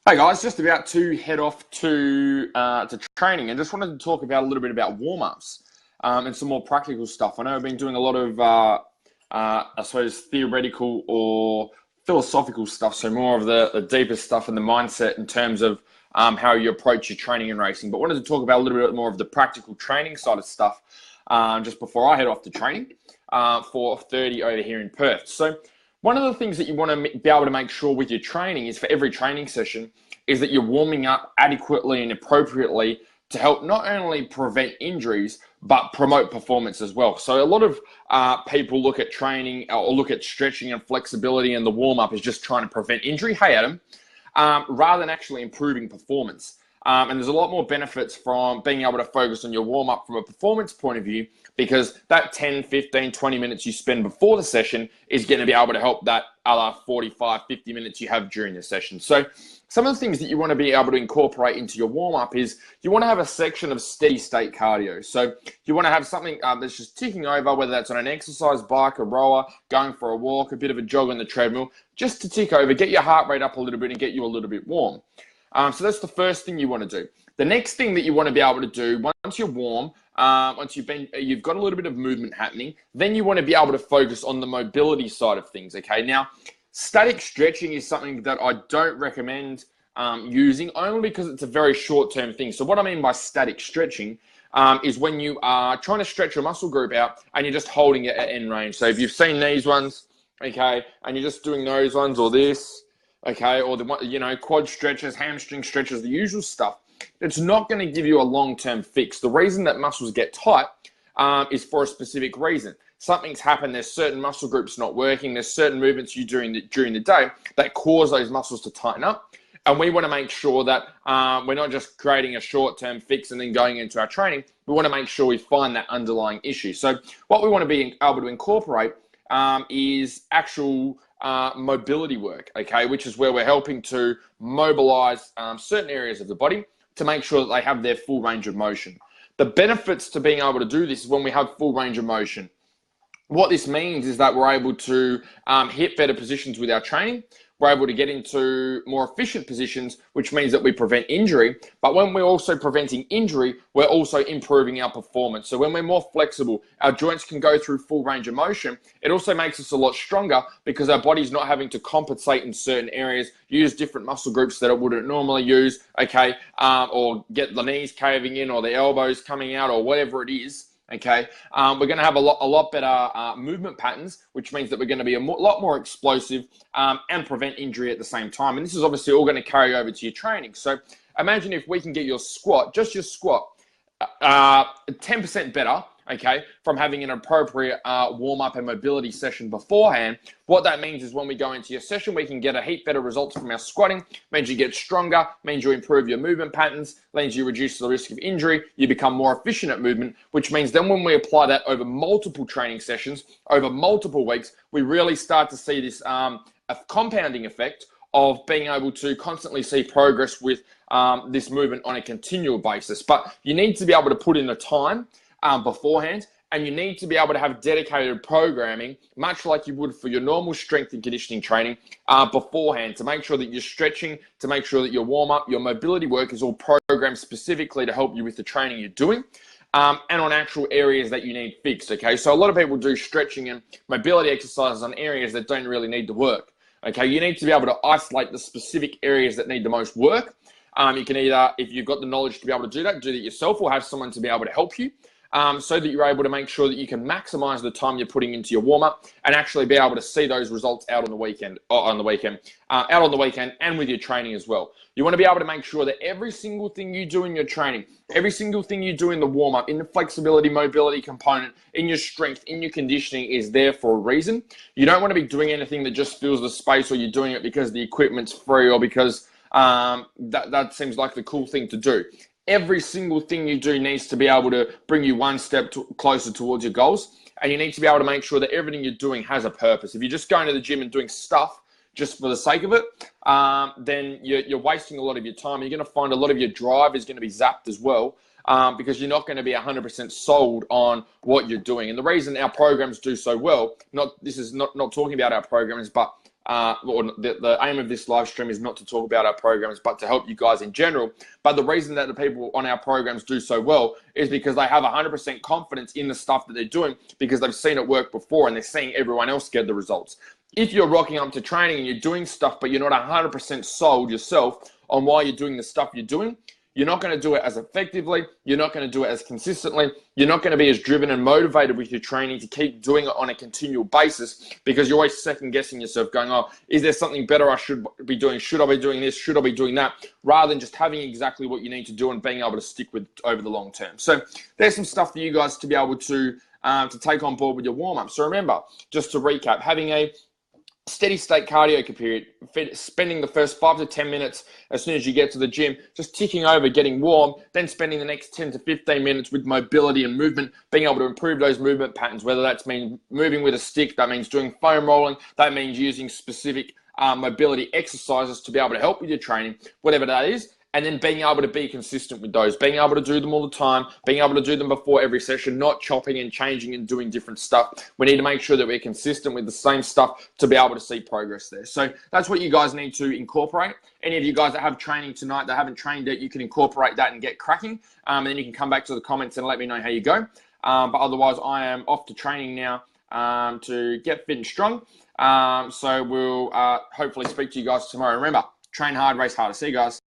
Hey guys, just about to head off to training, and just wanted to talk about a little bit about warm-ups and some more practical stuff. I know I've been doing a lot of, I suppose, theoretical or philosophical stuff, so more of the deeper stuff and the mindset in terms of how you approach your training and racing. But wanted to talk about a little bit more of the practical training side of stuff just before I head off to training for 30 over here in Perth. So one of the things that you want to be able to make sure with your training is for every training session is that you're warming up adequately and appropriately to help not only prevent injuries, but promote performance as well. So a lot of people look at training or look at stretching and flexibility and the warm-up as just trying to prevent injury. Hey, Adam, rather than actually improving performance. And there's a lot more benefits from being able to focus on your warm-up from a performance point of view, because that 10, 15, 20 minutes you spend before the session is going to be able to help that other 45, 50 minutes you have during the session. So some of the things that you want to be able to incorporate into your warm-up is you want to have a section of steady state cardio. So you want to have something that's just ticking over, whether that's on an exercise bike, a rower, going for a walk, a bit of a jog on the treadmill, just to tick over, get your heart rate up a little bit and get you a little bit warm. So that's the first thing you want to do. The next thing that you want to be able to do once you're warm, once you've got a little bit of movement happening, then you want to be able to focus on the mobility side of things. Okay, now static stretching is something that I don't recommend using, only because it's a very short-term thing. So what I mean by static stretching is when you are trying to stretch your muscle group out and you're just holding it at end range. So if you've seen these ones, okay, and you're just doing those ones or this, okay, or the quad stretches, hamstring stretches, the usual stuff, it's not going to give you a long-term fix. The reason that muscles get tight is for a specific reason. Something's happened. There's certain muscle groups not working. There's certain movements you do during the day that cause those muscles to tighten up. And we want to make sure that we're not just creating a short-term fix and then going into our training. We want to make sure we find that underlying issue. So what we want to be able to incorporate is actual mobility work, okay, which is where we're helping to mobilize certain areas of the body to make sure that they have their full range of motion. The benefits to being able to do this is when we have full range of motion. What this means is that we're able to hit better positions with our training. We're able to get into more efficient positions, which means that we prevent injury. But when we're also preventing injury, we're also improving our performance. So when we're more flexible, our joints can go through full range of motion. It also makes us a lot stronger because our body's not having to compensate in certain areas, use different muscle groups that it wouldn't normally use, okay, or get the knees caving in or the elbows coming out or whatever it is. Okay, we're going to have a lot better movement patterns, which means that we're going to be a lot more explosive and prevent injury at the same time. And this is obviously all going to carry over to your training. So imagine if we can get your squat, just your squat, 10% better, okay, from having an appropriate warm-up and mobility session beforehand. What that means is when we go into your session, we can get a heap better results from our squatting. Means you get stronger, means you improve your movement patterns, means you reduce the risk of injury, you become more efficient at movement, which means then when we apply that over multiple training sessions, over multiple weeks, we really start to see this a compounding effect of being able to constantly see progress with this movement on a continual basis. But you need to be able to put in the time beforehand, and you need to be able to have dedicated programming, much like you would for your normal strength and conditioning training beforehand, to make sure that you're stretching, to make sure that your warm-up, your mobility work is all programmed specifically to help you with the training you're doing. And on actual areas that you need fixed, okay? So a lot of people do stretching and mobility exercises on areas that don't really need to work. Okay, you need to be able to isolate the specific areas that need the most work. You can either, if you've got the knowledge to be able to do that yourself, or have someone to be able to help you, so that you're able to make sure that you can maximize the time you're putting into your warm-up and actually be able to see those results out on the weekend, and with your training as well. You want to be able to make sure that every single thing you do in your training, every single thing you do in the warm-up, in the flexibility, mobility component, in your strength, in your conditioning is there for a reason. You don't want to be doing anything that just fills the space, or you're doing it because the equipment's free, or because that seems like the cool thing to do. Every single thing you do needs to be able to bring you one step closer towards your goals. And you need to be able to make sure that everything you're doing has a purpose. If you're just going to the gym and doing stuff just for the sake of it, then you're wasting a lot of your time. You're going to find a lot of your drive is going to be zapped as well, because you're not going to be 100% sold on what you're doing. And the reason our programs do so well, this is not talking about our programs, but or the aim of this live stream is not to talk about our programs, but to help you guys in general. But the reason that the people on our programs do so well is because they have 100% confidence in the stuff that they're doing, because they've seen it work before and they're seeing everyone else get the results. If you're rocking up to training and you're doing stuff, but you're not 100% sold yourself on why you're doing the stuff you're doing, you're not going to do it as effectively. You're not going to do it as consistently. You're not going to be as driven and motivated with your training to keep doing it on a continual basis, because you're always second guessing yourself, going, oh, is there something better I should be doing? Should I be doing this? Should I be doing that? Rather than just having exactly what you need to do and being able to stick with over the long term. So there's some stuff for you guys to be able to take on board with your warm-up. So remember, just to recap, having a steady state cardio period, spending the first 5 to 10 minutes as soon as you get to the gym, just ticking over, getting warm, then spending the next 10 to 15 minutes with mobility and movement, being able to improve those movement patterns, whether that's mean moving with a stick, that means doing foam rolling, that means using specific mobility exercises to be able to help with your training, whatever that is. And then being able to be consistent with those, being able to do them all the time, being able to do them before every session, not chopping and changing and doing different stuff. We need to make sure that we're consistent with the same stuff to be able to see progress there. So that's what you guys need to incorporate. Any of you guys that have training tonight that haven't trained yet, you can incorporate that and get cracking. And then you can come back to the comments and let me know how you go. But otherwise, I am off to training now to get fit and strong. So we'll hopefully speak to you guys tomorrow. Remember, train hard, race harder. See you guys.